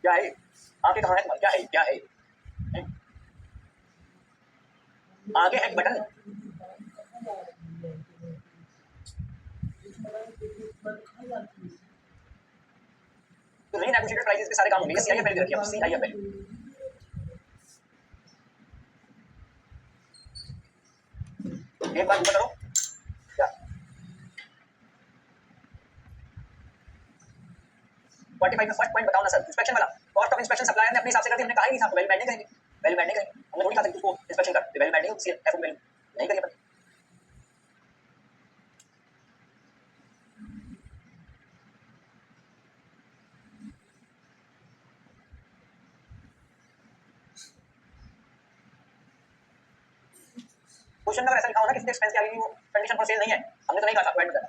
क्या है आगे? कहाँ है? क्या है? क्या है आगे? है बटन? तो रीनेगोशिएटेड प्राइसेस के सारे काम होंगे, सीआईएफ वैल्यू रखिए, सीआईएफ वैल्यू। एक बार ऊपर करो क्या 45 में फर्स्ट पॉइंट बताओ ना सर, इंस्पेक्शन वाला। कॉस्ट ऑफ इंस्पेक्शन सप्लायर ने अपने हिसाब से कर दी, हमने कहा ही नहीं था वैल्यू बैंड नहीं करेंगे, वैल्यू बैंड नहीं करेंगे, हमने थोड़ी कहा था कि उसको इंस्पेक्शन कर, वैल्यू बैंड नहीं होती है, एफ वैल्यू नहीं करिए। क्वेश्चन में ऐसा लिखा हो ना किसी एक्सपेंस की आगे वो कंडीशन फॉर सेल नहीं है, हमने तो नहीं कहा था पॉइंट बताना।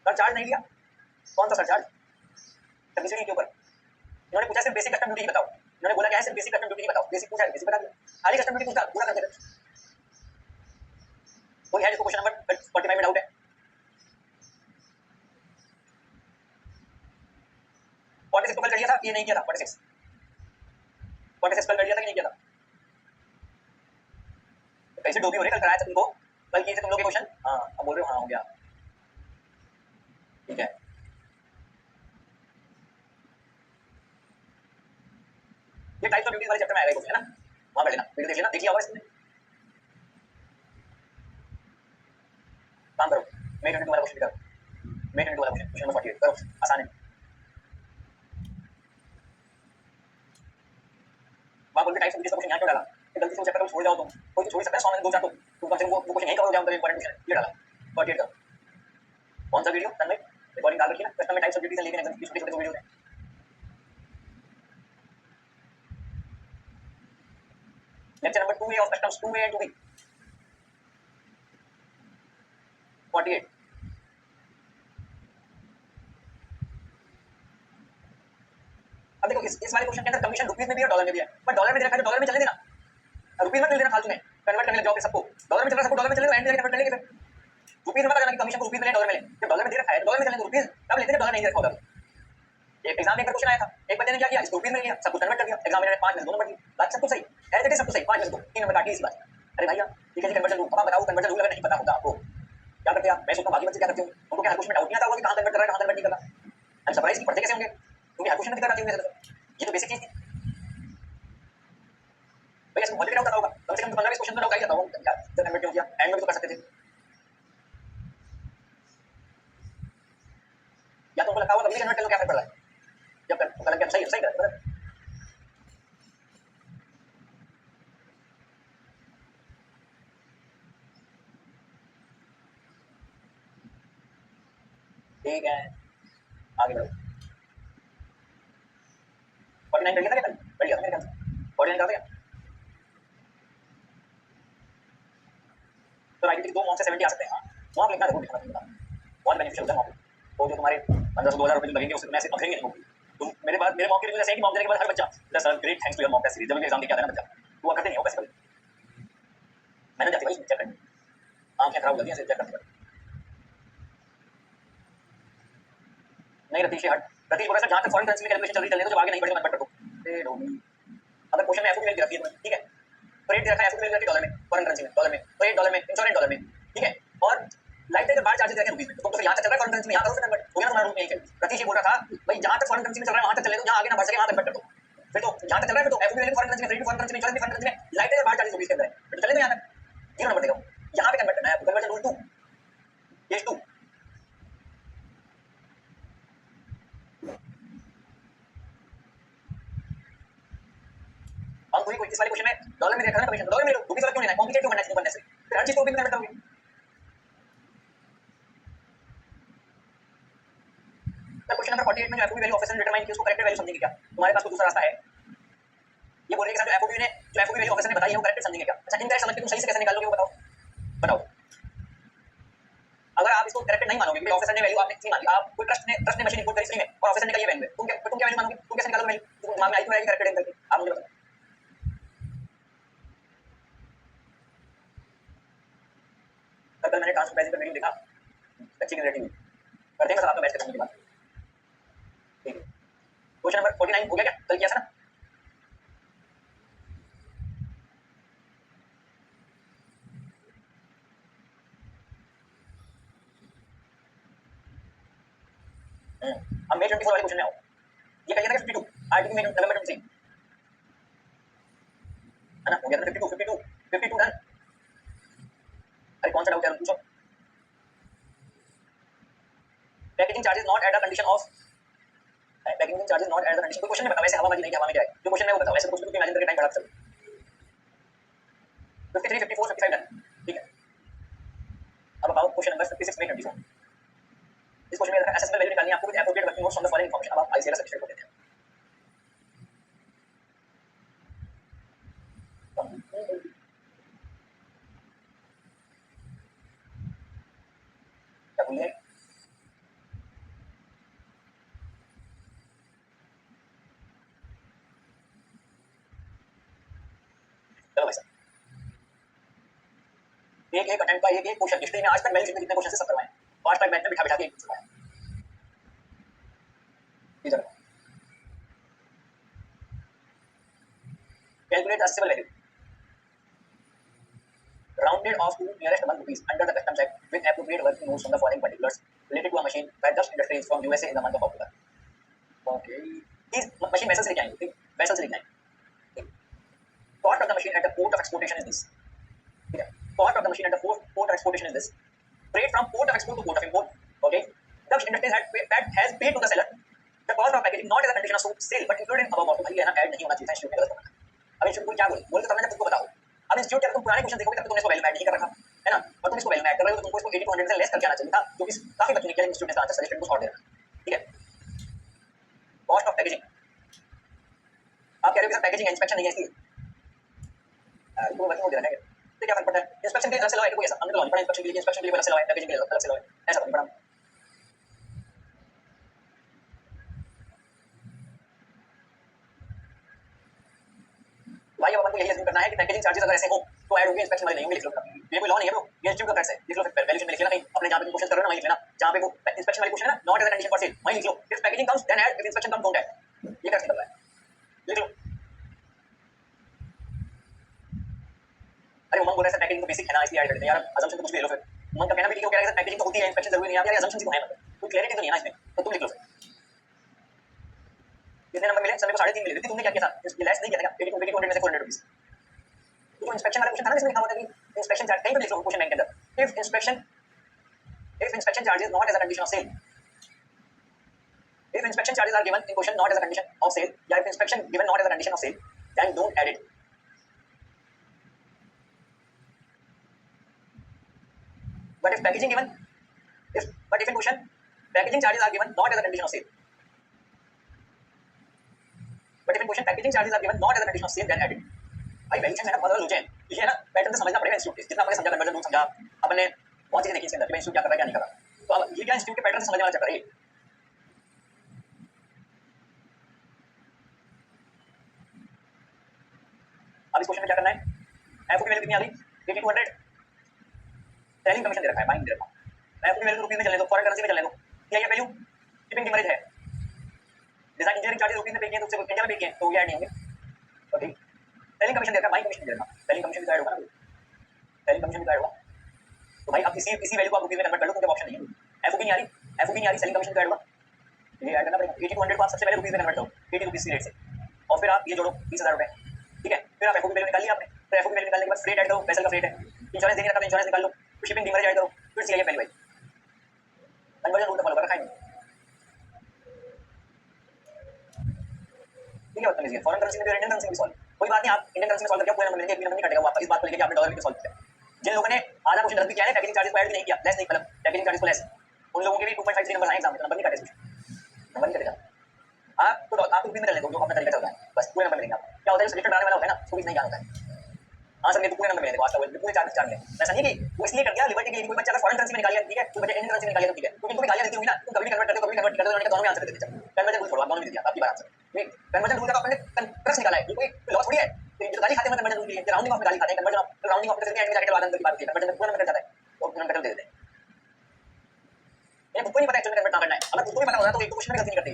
सरचार्ज नहीं लिया, कौन सा सरचार्ज? सबसिडी के ऊपर इन्होंने पूछा सिर्फ बेसिक कस्टम ड्यूटी ही बताओ, इन्होंने बोला क्या है? सिर्फ बेसिक कस्टम ड्यूटी ही बताओ, बेसिक पूछा है, बेसिक बता दिया, खाली कस्टम ड्यूटी पूछता पूरा कर देते। कोई है जिसको क्वेश्चन नंबर 45 में डाउट है? 46 को कल कर लिया था कि नहीं किया था? 46 कल कर लिया था कि नहीं किया था? कैसे डोबी हो रही, कल कराया था तुमको, कल किए थे तुम लोग के क्वेश्चन। हाँ अब बोल रहे हो हाँ हो गया, ठीक है। ये टाइप्स ऑफ ड्यूटीज वाले चैप्टर में आएगा क्वेश्चन, है ना, वहां कर लेना, वीडियो देख लेना, देखिए होगा इसमें। काम करो, मे 22 वाला क्वेश्चन करो, मे 22 वाला क्वेश्चन, क्वेश्चन नंबर 48 करो, आसान है। वहां बोल के टाइप्स ऑफ ड्यूटीज का क्वेश्चन यहाँ क्यों डाला? गलती से चैप्टर को छोड़ जाओ तुम, कोई तो छोड़ सकता है 100 में 2 4 तो तुम कम से कम वो क्वेश्चन यही करो जाओ, इंपॉर्टेंट क्वेश्चन ये डाला 48 करो। कौन सा वीडियो तन्मय रिकॉर्डिंग डाल रखी है ना, कस्टम में टाइप्स ऑफ ड्यूटीज लेके एग्जाम की छोटे-छोटे वीडियो है। Lecture number 2A of customs, 2A and 2B 48। अब देखो इस वाले क्वेश्चन के अंदर कमीशन रुपीस में भी है डॉलर में भी है, पर डॉलर में दे रखा है तो डॉलर में चलने देना, रुपीस में चल देना फालतू में, कन्वर्ट करने लग जाओगे सबको, डॉलर में चल रहा है सबको डॉलर में चलने दो, एंड में कन्वर्ट कर लेंगे फिर। रुपीस में पता करना कि कमीशन को रुपीस में ले डॉलर में ले, जब डॉलर में दे रखा है डॉलर में चलने दो, रुपीस तब लेते हैं डॉलर नहीं दे रखा होगा। एक एग्जाम में एक क्वेश्चन आया था, एक बंदे ने क्या किया, इसको रुपीस में लिया, सब कुछ कन्वर्ट कर दिया, एग्जामिनर ने 5 में 2 नंबर दिए, बात सब कुछ सही, एज इट इज सब कुछ सही, 5 में 2 3 नंबर काटी इसी बात। अरे भैया ठीक है जी कन्वर्जन रूल, अब आप बताओ कन्वर्जन रूल अगर नहीं पता होगा आपको क्या करते आप? मैं सोचता हूँ बाकी बच्चे क्या करते होंगे, उनको क्या हर क्वेश्चन में डाउट नहीं आता होगा कि कहां कन्वर्ट कर रहा है कहां कन्वर्ट नहीं कर रहा, हम सरप्राइज की पढ़ते कैसे होंगे, क्योंकि हर क्वेश्चन में दिक्कत आती होगी। ये तो बेसिक चीज थी भैया, इसमें ऑलरेडी डाउट आता होगा, कम से कम 15 20 क्वेश्चन में डाउट आ जाता होगा क्या जब कन्वर्ट क्यों किया, एंड में भी तो कर सकते थे। या तो उनको लगता होगा कभी कन्वर्ट कर लो क्या फर्क पड़ रहा है, जब कर लग गया सही सही कर। ठीक है आगे बढ़ो। 49 कर लिया था क्या कल? कर लिया था मेरे ख्याल से 49 कर दिया। तो राइट की 2 मॉक से 70 आ सकते हैं। मॉक लिखना जरूर लिखना, बहुत बेनिफिशियल होता है मॉक। तो जो तुम्हारे 1500-2000 रुपए जो लगेंगे उससे मैं से अब देंगे नहीं, तुम मेरे मॉक के लिए जैसे कि मॉक देने के बाद हर बच्चा sir great thanks to your mock test series, जब भी एग्जाम देके आता है ना बच्चा वो करते नहीं हो कैसे कभी मैंने जाती भाई चेक करनी, आंखें खराब हो जाती हैं चेक करते नहीं। रतीश हट, रतीश बोला सर जहां तक फॉरेन करेंसी में कैलकुलेशन चल रही चलने दो, जब आगे नहीं बढ़ेगा मत करो। अगर क्वेश्चन में एफओ की वैल्यू रखी है ठीक है, तो रेट दे रखा है एफओ की वैल्यू डॉलर में, फॉरेन करेंसी में डॉलर में, तो रेट डॉलर में, इंश्योरेंस डॉलर में, ठीक है, और लाइफ टाइम बाहर चार्जेस रखे रुपीस में, तो यहाँ तक चल रहा है फॉरेन करेंसी में, यहाँ करो फिर कन्वर्ट हो गया तुम्हारा रूल में। यही रतीश बोल रहा था भाई जहां तक फॉरेन करेंसी में चल रहा है वहां तक चलने दो, जहां आगे ना बढ़ सके वहां कन्वर्ट कर दो, फिर तो जहां तक चल रहा है फिर तो एफओ की वैल्यू फॉरेन करेंसी में, रेट फॉरेन करेंसी में, इंश्योरेंस फॉरेन करेंसी में, लाइफ टाइम बाहर चार्जेस रुपीस के अंदर है, फिर चलने दो यहाँ तक 0 नंबर देगा, यहाँ पे कन्वर्ट करना है कन्वर्जन रूल 2 केस 2। हम कोई इस वाले क्वेश्चन में डॉलर में देखा ना कमीशन डॉलर में लो, रुपीस वाला क्यों लेना है, कॉम्प्लिकेट क्यों करना है, फिर हर चीज को रुपीस में कन्वर्ट करोगे। क्वेश्चन नंबर 48 में जो एफओबी वैल्यू ऑफिसर ने डिटरमाइन की उसको करेक्टेड वैल्यू समझेंगे क्या, तुम्हारे पास कोई दूसरा रास्ता है? ये बोलने के साथ जो एफओबी वैल्यू ऑफिसर ने बताई है वो करेक्टेड समझेंगे क्या? अच्छा इनकरेक्ट समझ के तुम सही से कैसे निकालोगे वो बताओ बताओ। अगर आप इसको करेक्टेड नहीं मानोगे कि ऑफिसर ने वैल्यू आपने कितनी मानी, आप कोई ट्रस्ट ने मशीन इनपुट करी फ्री में और ऑफिसर ने कही वैल्यू है, तुम क्या वैल्यू मानोगे, तुम कैसे निकालोगे वैल्यू, तुम दिमाग में आई क्यों आएगी करेक्टेड करके, आप मुझे बताओ। कल मैंने ट्रांसफर प्राइसिंग का वीडियो देखा, अच्छी क्लियरिटी हुई, करते हैं सर आपका मैच खत्म होने के बाद, ठीक है। क्वेश्चन नंबर 49 हो गया क्या, कल किया था ना? अब मे 24 वाले क्वेश्चन में आओ, ये कहिए था 52 आर्टिकल में नवंबर 23 है ना, हो गया था 52 डन। अरे कौन सा डाउट है पूछो। Packaging charges not at the condition of, packaging charges not at the condition, कोई क्वेश्चन नहीं पता वैसे, हवाबाजी नहीं, हवा में क्या है जो क्वेश्चन है वो बताओ, वैसे तो कुछ भी इमेजिन करके टाइम बर्बाद करो। 53 54 55 डन, ठीक है। अब बताओ क्वेश्चन नंबर 56 में 24, इस क्वेश्चन में असेसमेंट वैल्यू निकालनी है आपको with appropriate working notes from the following information. अब आप आईसीआर सब्सटीट्यूट कर देते हैं, क्या भूल गए? चलो भाई साहब एक अटेम्प्ट का एक क्वेश्चन, हिस्ट्री में आज तक वैल्यू शीट में कितने क्वेश्चन से 70 आए, फास्ट ट्रैक मैथ में बिठा के एक चुका है। इधर calculate assessable value rounded off to nearest 1 rupees under the customs act with appropriate working notes from the following particulars related to a machine by Dust Industries from USA in the month of October. Okay. These machine vessels लेके आएंगे, vessels लेके आएंगे। Cost of the machine at the port of exportation is this. ठीक है, cost of the machine at the port of exportation is this. Freight from port of export to port of import. Okay. Dust Industries has paid to the seller the cost of packaging not as a condition of sale but included in above order. भाई ये ना add नहीं होना चाहिए था, institute में गलत करना। अब इंस्टीट्यूट क्या बोले, बोले तो तब मैंने तुमको बताओ। अब इंस्टीट्यूट क्या, तुम पुराने क्वेश्चन देखोगे तब तुमने इसको वैल्यू ऐड नहीं कर रखा है ना, और तुम इसको वैल्यू ऐड कर रहे हो तो तुमको इसको 8200 से लेस करके आना चाहिए था, जो कि काफी बच्चों ने किया, इंस्टीट्यूट ने इसका आंसर सजेस्टेड कुछ और दे रखा। ठीक है, कॉस्ट ऑफ पैकेजिंग, आप कह रहे हो कि सर पैकेजिंग इंस्पेक्शन नहीं है इसलिए तुमको वर्किंग दे रखा है, तो क्या फर्क पड़ता है, इंस्पेक्शन के अलग से लॉ है कोई ऐसा, हमने तो लॉ पढ़ा इंस्पेक्शन के लिए, इंस्पेक्शन के लिए अलग से लॉ है, पैकेजिंग के लिए अलग से लॉ है, ऐसा नहीं पढ़ा। भाई अब अपन को यही अज्यूम करना है कि पैकेजिंग चार्जेस अगर ऐसे हो तो ऐड होंगे, इंस्पेक्शन वाले नहीं होंगे, लिख लो। ये कोई लॉ नहीं है ब्रो, ये इंस्टीट्यूट का फैक्ट है, लिख लो। फिर वैल्यूएशन में लिख लेना कहीं, अपने जहां पे तुम क्वेश्चन कर रहे हो ना वहीं लिख लेना, जहां पे वो इंस्पेक्शन वाली क्वेश्चन है ना, not as a condition for sale, वहीं लिख लो। If packaging comes then add, if inspection comes don't add, ये कैसे निकल रहा है, लिख लो। अरे उमंग बोल रहा है सर पैकेजिंग तो बेसिक है ना इसलिए ऐड कर देते हैं यार, असम्पशन तो कुछ भी ले लो। फिर उमंग का कहना भी ठीक है, वो कह रहा है सर पैकेजिंग तो होती है, इंस्पेक्शन जरूरी नहीं है, यार असम्पशन ही तो है, मतलब कोई क्लैरिटी तो नहीं है ना इसमें, तो तुम लिख लो। कितने नंबर मिले सर? मेरे को 3.5 मिले, तुमने क्या किया था, ये लेस नहीं किया था क्या, 8200 में से 400 रुपीस। तो इंस्पेक्शन वाला क्वेश्चन था ना, इसमें लिखा हुआ था कि इंस्पेक्शन चार्ज, कहीं पे लिख लो क्वेश्चन बैंक के अंदर, if inspection charges not as a condition of sale, if inspection charges are given in question not as a condition of sale, या if inspection given not as a condition of sale, then don't add it. But if packaging given, but if in question packaging charges are given not as a condition of sale, but if in question packaging charges are given not as a condition of sale, then add it. भाई valuation है ना, बदल हो जाए, ये है ना pattern से समझना पड़ेगा इंस्टीट्यूट, जितना अपने समझा कन्वर्जन रूल समझा, अपने बहुत चीजें देखी इसके अंदर कि इंस्टीट्यूट क्या कर रहा है क्या नहीं कर रहा, तो अब ये क्या इंस्टीट्यूट के पैटर्न से समझने वाला चक्कर है। अब इस क्वेश्चन में क्या करना है, एफ की वैल्यू कितनी आ गई, 8200, सेलिंग कमीशन दे रखा है, बाइंग दे रखा है, एफ की वैल्यू रुपीस में चलने दो, फॉरेन करेंसी में चलने दो, क्या ये वैल्यू शिपिंग डिमरेज है, डिजाइन इंजीनियरिंग चार्जेस रुपीस में पे किए तो उससे इंडिया में पे किए तो ये ऐड नहीं होंगे। ओके, सेलिंग कमीशन दे रखा है, बाइंग कमीशन दे रखा है, सेलिंग कमीशन भी ऐड होगा ना, सेलिंग कमीशन भी ऐड होगा, तो भाई अब इसी वैल्यू को आप रुपीस में कन्वर्ट कर लो, तुमके ऑप्शन नहीं है, एफ नहीं आ रही, एफ नहीं आ रही, सेलिंग कमीशन भी ऐड होगा, ये ऐड करना पड़ेगा। 8200 को आप सबसे पहले रुपीस में कन्वर्ट करो, 80 रुपीस की रेट से, और फिर आप ये जोड़ो 20000 रुपए, ठीक है, फिर आप एफ की वैल्यू निकाल लिया आपने, तो एफ की वैल्यू निकालने के बाद फ्रेट ऐड करो, वेसल का फ्रेट है, इंश्योरेंस देने का इंश्योरेंस निकाल लो, फिर शिपिंग डिमरेज ऐड करो, फिर सीआईएफ वैल्यू आई, कन्वर्जन रूल फॉलो कर रखा है, ठीक है। मतलब फॉरेन करेंसी में भी इंडियन करेंसी में भी सॉल्व, कोई बात नहीं, आप इंडियन करेंसी में सॉल्व करके पूरे नंबर मिलेंगे, एक भी नंबर नहीं कटेगा आपका, इस बात को लेकर कि आपने डॉलर में सॉल्व किया। जिन लोगों ने आधा क्वेश्चन गलत भी किया है, पैकेजिंग चार्जेस को ऐड भी नहीं किया, लेस नहीं, मतलब पैकेजिंग चार्जेस को लेस, उन लोगों के भी 2.53 नंबर आए एग्जाम में, नंबर नहीं कटे, नंबर नहीं कटेगा। आप रुपये में कर लेते हो जो अपना तरीका चलता है, बस पूरे नंबर मिलेंगे आपको। क्या होता है, सब्जेक्ट बनाने वाला होता है ना, उसको भी नहीं जाना होता है, हाँ सर मेरे को पूरे नंबर मिले थे, वास्तव में पूरे 4 मिले, ऐसा नहीं कि वो इसलिए कर दिया लिबर्टी के लिए, कोई बच्चा अगर फॉरेन करेंसी में निकाल लिया ठीक है, कोई बच्चा इंडियन करेंसी में निकाल लिया ठीक है, क्योंकि इनको भी गालियां देती होंगी ना, तुम कभी भी कन्वर्ट करते हो, कभी कन्वर्ट करते हो, उन्होंने दोनों में आंसर दे देते, कन्वर्जन रूल छोड़ो, आप दोनों में दे दिया, आपकी बात आंसर, ये कन्वर्जन रूल का आपने क्रक्स निकाला है, ये कोई लॉ थोड़ी है, तो जो गाली खाते हैं कन्वर्जन रूल के लिए, राउंडिंग ऑफ में गाली खाते हैं, कन्वर्जन राउंडिंग ऑफ करके एंड में जाके बाद अंदर की बात होती है, कन्वर्जन पूरा नंबर जाता है, तो नंबर दे देते हैं। ये तुमको नहीं पता एक्चुअली कन्वर्ट कहां करना है, अगर तुमको भी पता होता तो एक क्वेश्चन में गलती नहीं करते,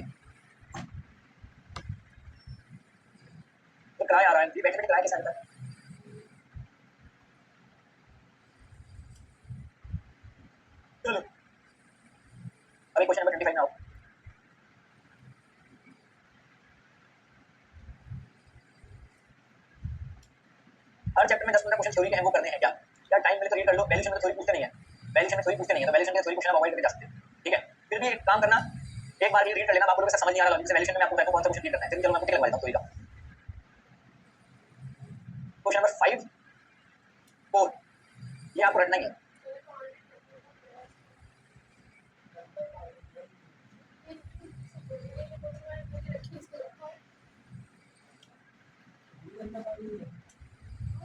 तो किराया आ रहा है, ये बैठे बैठे किराया कैसे आता है, चलो अभी क्वेश्चन नंबर 25 ना हो, हर चैप्टर में 10-15 क्वेश्चन थ्योरी के हैं, वो करने हैं क्या, क्या टाइम मिले तो रीड कर लो, वैल्यूएशन में थ्योरी पूछते नहीं है, वैल्यूएशन में थ्योरी पूछते नहीं है, तो वैल्यूएशन के थ्योरी क्वेश्चन आप अवॉइड करके जा सकते हैं, ठीक है। फिर भी एक काम करना, एक बार ये रीड कर लेना, आपको समझ नहीं आ रहा लॉजिक से, वैल्यूएशन में आपको बताऊं कौन सा क्वेश्चन रीड करना है, चलो मैं आपको लगवा देता हूं थ्योरी का। क्वेश्चन नंबर 5 4 ये आपको रटना ही है,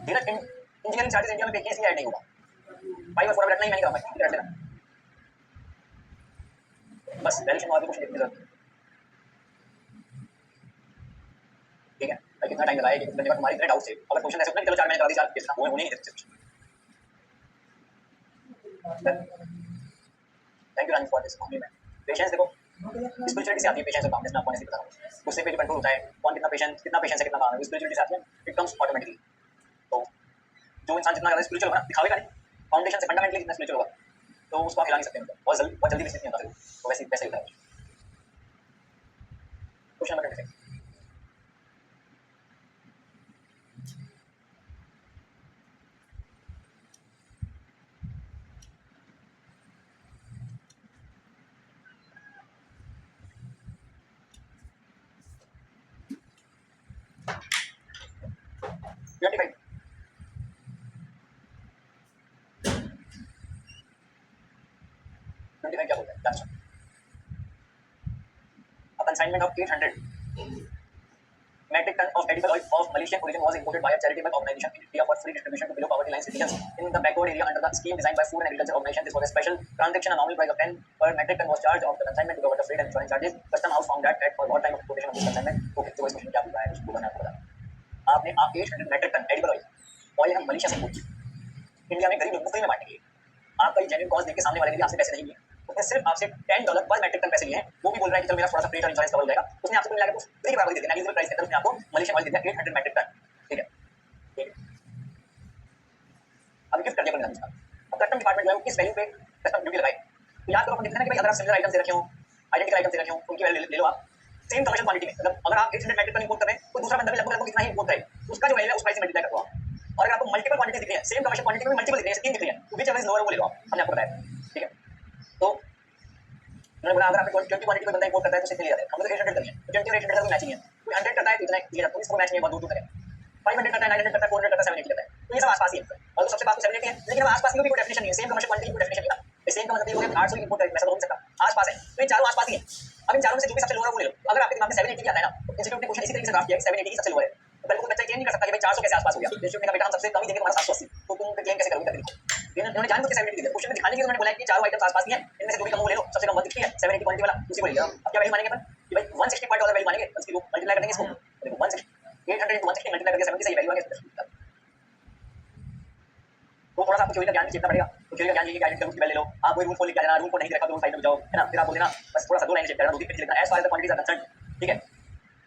धीरज इंजीनियरिंग चार्जेस इंडिया में पे किए इसलिए ऐड नहीं होगा, 5 और 4 रटना ही, मैं नहीं कराऊंगा, ठीक है रट लेना, बस वैल्यूएशन वाला क्वेश्चन देखने जरूरत, ठीक है। भाई कितना टाइम लगाया कि तुम्हारे इतने डाउट से, अगर क्वेश्चन ऐसे होते हैं चलो 4 महीने करा दी, 4 होने ही नहीं देते, thank you Rani for this complement. Patience देखो स्पिरिचुअलिटी से आती है, पेशेंस और कामनेस। मैं आपको ऐसे बता रहा हूँ, गुस्से पे डिपेंड होता है कौन कितना पेशेंस है, कितना काम है। स्पिरिचुअलिटी से आती है, इट कम्स ऑटोमेटिकली। तो जो इंसान जितना ज़्यादा स्पिरिचुअल होगा, दिखावेगा नहीं, फाउंडेशन से फंडामेंटली जितना स्पिरिचुअल होगा, तो उसको आप हिला नहीं सकते। बहुत जल्दी विचलित नहीं होता। तो वैसे वैसे होता है। Question number 26। क्या बोलते हैं? Consignment of 800 metric ton of edible oil of Malaysian origin was imported by a charitable organization in India for free distribution to below poverty line citizens in the backward area under the scheme designed by Food and Agriculture Organization. This was a special transaction. A nominal price of 10 per metric ton was charged of the consignment to cover the freight and insurance charges. Custom house found that for what time of importation of this consignment? Okay, तो इस question क्या पूछा है? उसको मैंने आपको बताया। आपने 800 metric ton edible oil हम मलेशिया से इंपोर्ट किया, इंडिया में गरीब लोगों को फ्री में बांटने के लिए। आपका ये जेन्युइन कॉस्ट देख के सामने वाले ने भी आपसे पैसे नहीं लिए, उसने सिर्फ आपसे $10 पर मेट्रिक टन पैसे लिए हैं। वो भी बोल रहा है कि चलो मेरा थोड़ा सा फ्रेट और इंश्योरेंस कवर हो जाएगा। उसने आपसे कुल मिला के फ्री बराबर दे दिया, नेगलिजिबल प्राइस के अंदर उसने आपको मलेशियन ऑयल दे दिया 800 मेट्रिक टन। ठीक है, ठीक है। अब गिफ्ट कर दिया बंदा। अब कस्टम डिपार्टमेंट जो है किस वैल्यू पे कस्टम ड्यूटी लगाए? तो याद करो अपन देखते हैं कि भाई अगर आप सिमिलर आइटम्स दे रखे हो, आइडेंटिकल आइटम्स दे रखे हो, उनकी वैल्यू ले लो आप सेम कमर्शियल क्वांटिटी में। मतलब अगर आप 800 मेट्रिक टन इंपोर्ट कर रहे हैं, तो दूसरा बंदा भी लगभग इतना ही इंपोर्ट करे, उसका जो वैल्यू है उस प्राइस से मल्टीप्लाई करो आप। और अगर आपको मल्टीपल क्वांटिटी दिख रही है, सेम कमर्शियल क्वांटिटी में मल्टीपल दिख रही है, तीन दिख रही है, तो व्हिच एवर इज लोअर वो ले लो आप। हमने आपको बताया, ठीक है। तो उन्होंने बोला अगर आपने 20 क्वांटिटी में बंदा इंपोर्ट करता है तो कितने लिया जाए? हम लोग 800 करिए, 20 और 800 का कोई मैच नहीं है। कोई 100 करता है तो इतना लिया जाता है, इसको मैच नहीं है, बहुत दूर दूर तक है। 500 करता है, 900 करता है, 400 करता है, 780 करता है, तो ये सब आसपास ही है। और तो सबसे पास तो 780 है, लेकिन आसपास की भी कोई डेफिनेशन नहीं है, सेम कमर्शियल क्वांटिटी की कोई डेफिनेशन नहीं है। सेम का मतलब ये हो गया 800 इंपोर्ट करें, वैसा तो हो नहीं सकता, आसपास है। तो ये चारों आसपास ही है। अब इन चारों में से जो भी सबसे लोअर है वो ले लो। अगर आपके दिमाग में 780 आता है ना, तो इंस्टीट्यूट ने क्वेश्चन इसी तरीके से ड्राफ्ट किया है 780 की सबसे लोअर है। तो पहले कोई बच्चा क्लेम नहीं कर सकता कि भाई 400 कैसे आसपास हो गया। इंस्टीट्यूट ने कहा बेटा हम सबसे कम ही देंगे तुम्हारा 780, तो तुम क्लेम कैसे करोगे? देखो इन्होंने जानबूझ के 780 दिया। क्वेश्चन में दिखाने के लिए उन्होंने बोला कि चारों आइटम्स आसपास ही हैं, इनमें से जो भी कम वो ले लो, सबसे कम 160 है 780 क्वांटिटी वाला, उसी को ले लिया। अब क्या वैल्यू मानेंगे अपन कि भाई 160 पॉइंट वाला वैल्यू मानेंगे, उसकी वो मल्टीप्लाई कर देंगे इसको। देखो 160 800 into 160 मल्टीप्लाई करके 70 सही वैल्यू आ गया। तो थोड़ा सा आपको थ्योरी का ज्ञान भी सीखना पड़ेगा। तो थ्योरी का ज्ञान ये कि आइडेंटिकल रूल की वैल्यू ले लो। आप वही रूल को लेके आ जाना, रूल को नहीं देखा तो रूल साइड में जाओ, है ना। फिर आप बोल देना बस थोड़ा सा दो लाइन चेक करना, दो तीन पेज लिखना, as far as the quantities are concerned. ठीक है,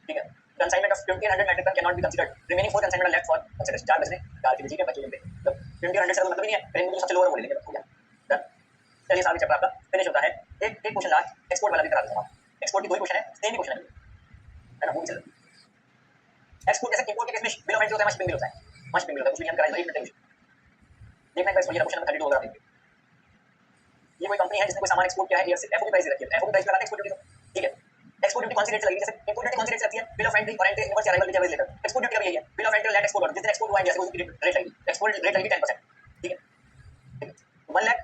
ठीक है। Consignment of 20 metric ton can not be considered, remaining 4 consignment are left for consideration. 4 बचने 4 के ठीक है, बच्चे पे मतलब 20 से मतलब ही नहीं है, फिर इनको सबसे लोअर वो ले लेंगे, हो गया डन। चलिए सामने चैप्टर आपका फिनिश होता है। एक क्वेश्चन लास्ट एक्सपोर्ट वाला भी करा दूंगा। एक्सपोर्ट की दो ही क्वेश्चन है, सेम ही क्वेश्चन है ना, वो भी चल। एक्सपोर्ट जैसे इंपोर्ट के केस में बिल ऑफ एंट्री होता है, मस्ट बिल होता है, मस्ट बिल होता है, उसमें हम कराएंगे 1 मिनट देखना एक बार समझिए क्वेश्चन नंबर 32 होगा। ये कोई कंपनी है जिसने कोई सामान एक्सपोर्ट किया है एयर से, एफओ की प्राइस रखी है, एफओ की प्राइस लगाते हैं एक्सपोर्ट ड्यूटी। ठीक है, एक्सपोर्ट ड्यूटी कौन सी रेट से लगेगी? जैसे इंपोर्ट ड्यूटी कौन सी रेट से लगती है? बिल ऑफ एंट्री और एंट्री यूनिवर्स अराइवल की लेटर। एक्सपोर्ट ड्यूटी का भी यही है, bill of entry let export order, जिस दिन एक्सपोर्ट हुआ है जैसे उसकी रेट लगेगी, एक्सपोर्ट रेट लगेगी 10%। ठीक है, 1 लाख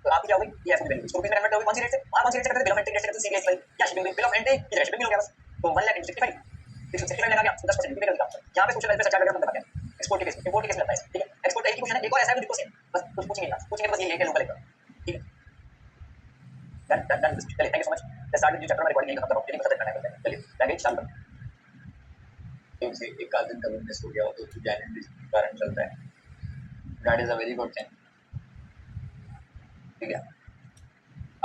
तो आपकी क्या होगी? ये एफओ की वैल्यू इसको रुपए में कन्वर्ट होगी कौन सी रेट से? कौन सी रेट से करते हैं? बिल ऑफ एंट्री रेट से करते हैं, सीबीएस वाली क्या शिपिंग बिल ऑफ एंट्री की रेट शिपिंग बिल हो गया बस। तो 1 लाख into 65 665 लगा गया, 10% ड्यूटी पे कर दिया। यहां पे क्वेश्चन है चार्ज करके बताते हैं एक्सपोर्ट के केस में, इंपोर्ट के केस में लगता है। ठीक है, एक्सपोर्ट एक ही क्वेश्चन है, एक और ऐसा है जो सेम बस कुछ पूछेंगे ना, पूछेंगे बस ये है लोकल एकदम। ठीक है, डन डन डन। चलिए thank you so much. The start new chapter में रिकॉर्डिंग नहीं खत्म करो, यही खत्म करना है। चलिए लैंग्वेज चालू करो। से एक आध दिन का बिजनेस हो गया हो तो जैन कारण चलता है, that is a very good thing. ठीक है,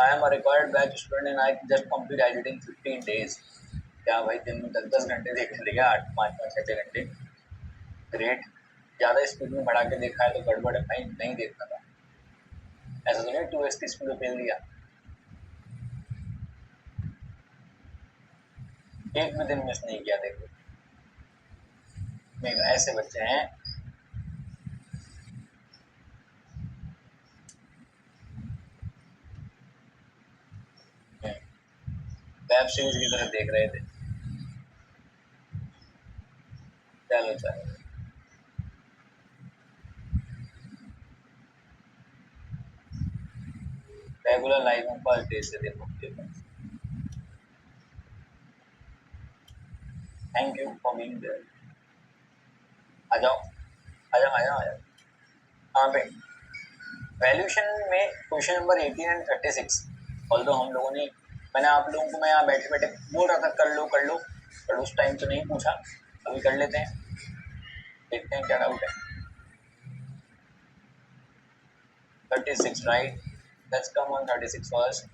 I am a required batch student and I just complete editing 15 days। क्या भाई दिन में 10 घंटे देख लिया, 8 5 5 6 घंटे, ग्रेट। ज़्यादा स्पीड में बढ़ा के देखा है तो गड़बड़ है भाई, नहीं देखना था। ऐसा तो नहीं 2x की स्पीड में फेल दिया, एक भी दिन मिस नहीं किया। देखो नहीं, ऐसे बच्चे हैं। वेब सीरीज की तरह देख रहे थे। चलो चलो, रेगुलर लाइफ में फर्स्ट डे से देखो। Thank you for being there. आ जाओ आ जाओ आ जाओ आ जाओ। कहाँ पे? वैल्यूएशन में क्वेश्चन नंबर 18 एंड 36। ऑल्दो हम लोगों ने, मैंने आप लोगों को, मैं यहाँ बैठे बैठे बोल रहा था कर लो कर लो, पर उस टाइम तो नहीं पूछा, अभी कर लेते हैं, देखते हैं क्या डाउट है। 36, right? Let's come on 36 first.